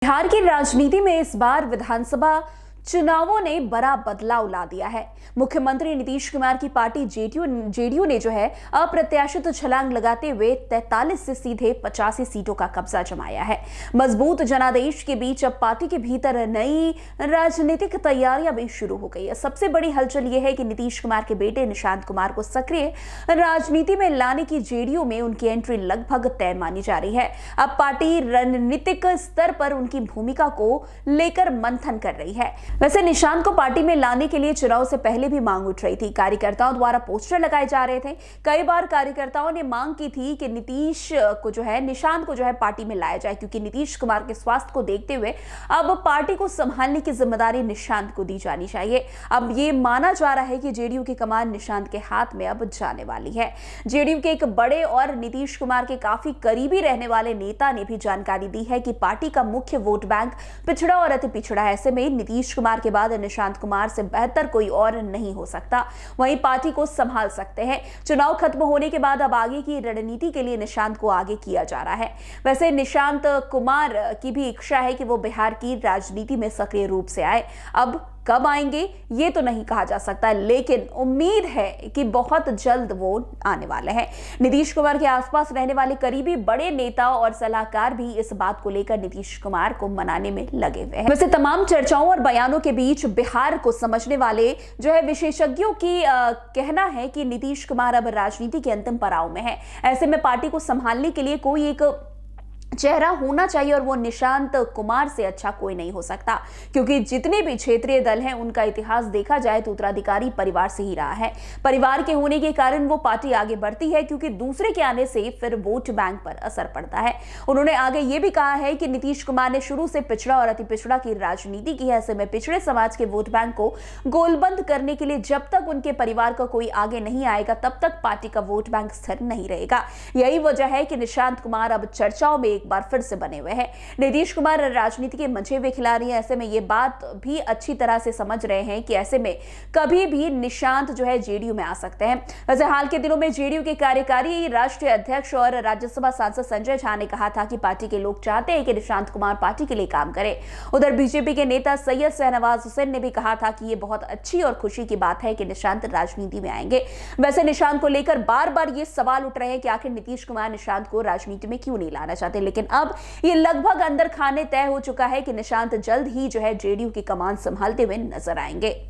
बिहार की राजनीति में इस बार विधानसभा चुनावों ने बड़ा बदलाव ला दिया है। मुख्यमंत्री नीतीश कुमार की पार्टी जेडीयू ने जो है अप्रत्याशित छलांग लगाते हुए 43 से सीधे 85 सीटों का कब्जा जमाया है। मजबूत जनादेश के बीच अब पार्टी के भीतर नई राजनीतिक तैयारियां भी शुरू हो गई है। सबसे बड़ी हलचल यह है कि नीतीश कुमार के बेटे निशांत कुमार को सक्रिय राजनीति में लाने की जेडीयू में उनकी एंट्री लगभग तय मानी जा रही है। अब पार्टी रणनीतिक स्तर पर उनकी भूमिका को लेकर मंथन कर रही है। वैसे निशांत को पार्टी में लाने के लिए चुनाव से पहले भी मांग उठ रही थी। कार्यकर्ताओं द्वारा पोस्टर लगाए जा रहे थे। कई बार कार्यकर्ताओं ने मांग की थी कि निशांत को पार्टी में लाया जाए, क्योंकि नीतीश कुमार के स्वास्थ्य को देखते हुए अब पार्टी को संभालने की जिम्मेदारी निशांत को दी जानी चाहिए। अब ये माना जा रहा है कि जेडीयू की कमान निशांत के हाथ में अब जाने वाली है। जेडीयू के एक बड़े और नीतीश कुमार के काफी करीबी रहने वाले नेता ने भी जानकारी दी है कि पार्टी का मुख्य वोट बैंक पिछड़ा और अति पिछड़ा है। ऐसे में नीतीश कुमार के बाद निशांत कुमार से बेहतर कोई और नहीं हो सकता। वहीं पार्टी को संभाल सकते हैं। चुनाव खत्म होने के बाद अब आगे की रणनीति के लिए निशांत को आगे किया जा रहा है। वैसे निशांत कुमार की भी इच्छा है कि वो बिहार की राजनीति में सक्रिय रूप से आए। अब कब आएंगे ये तो नहीं कहा जा सकता, लेकिन उम्मीद है कि बहुत जल्द वो आने वाले हैं। नीतीश कुमार के आसपास रहने वाले करीबी बड़े नेता और सलाहकार भी इस बात को लेकर नीतीश कुमार को मनाने में लगे हुए हैं। वैसे तमाम चर्चाओं और बयानों के बीच बिहार को समझने वाले विशेषज्ञों की कहना है कि नीतीश कुमार अब राजनीति के अंतिम पड़ाव में है। ऐसे में पार्टी को संभालने के लिए कोई एक चेहरा होना चाहिए और वो निशांत कुमार से अच्छा कोई नहीं हो सकता, क्योंकि जितने भी क्षेत्रीय दल हैं उनका इतिहास देखा जाए तो उत्तराधिकारी परिवार से ही रहा है। परिवार के होने के कारण वो पार्टी आगे बढ़ती है, क्योंकि दूसरे के आने से फिर वोट बैंक पर असर पड़ता है। उन्होंने आगे ये भी कहा है कि नीतीश कुमार ने शुरू से पिछड़ा और अति पिछड़ा की राजनीति की है। ऐसे में पिछड़े समाज के वोट बैंक को गोलबंद करने के लिए जब तक उनके परिवार का कोई आगे नहीं आएगा तब तक पार्टी का वोट बैंक स्थिर नहीं रहेगा। यही वजह है कि निशांत कुमार अब चर्चाओं में एक बार फिर से बने हुए हैं। नीतीश कुमार राजनीति के मंचे वे खिलाड़ी हैं। ऐसे में ये बात भी अच्छी तरह से समझ रहे हैं कि ऐसे में कभी भी निशांत जेडीयू में आ सकते हैं। वैसे हाल के दिनों में जेडीयू के कार्यकारी राष्ट्रीय अध्यक्ष और राज्यसभा सांसद संजय झा ने कहा था कि पार्टी के लोग चाहते हैं कि निशांत कुमार पार्टी के लिए काम करें। उधर बीजेपी के नेता सैयद शाहनवाज हुसैन ने भी कहा था कि ये बहुत अच्छी और खुशी की बात है कि निशांत राजनीति में आएंगे। वैसे निशांत को लेकर बार बार ये सवाल उठ रहे हैं कि आखिर नीतीश कुमार निशांत को राजनीति में क्यों नहीं लाना चाहते, लेकिन अब ये लगभग अंदर खाने तय हो चुका है कि निशांत जल्द ही जेडीयू की कमान संभालते हुए नजर आएंगे।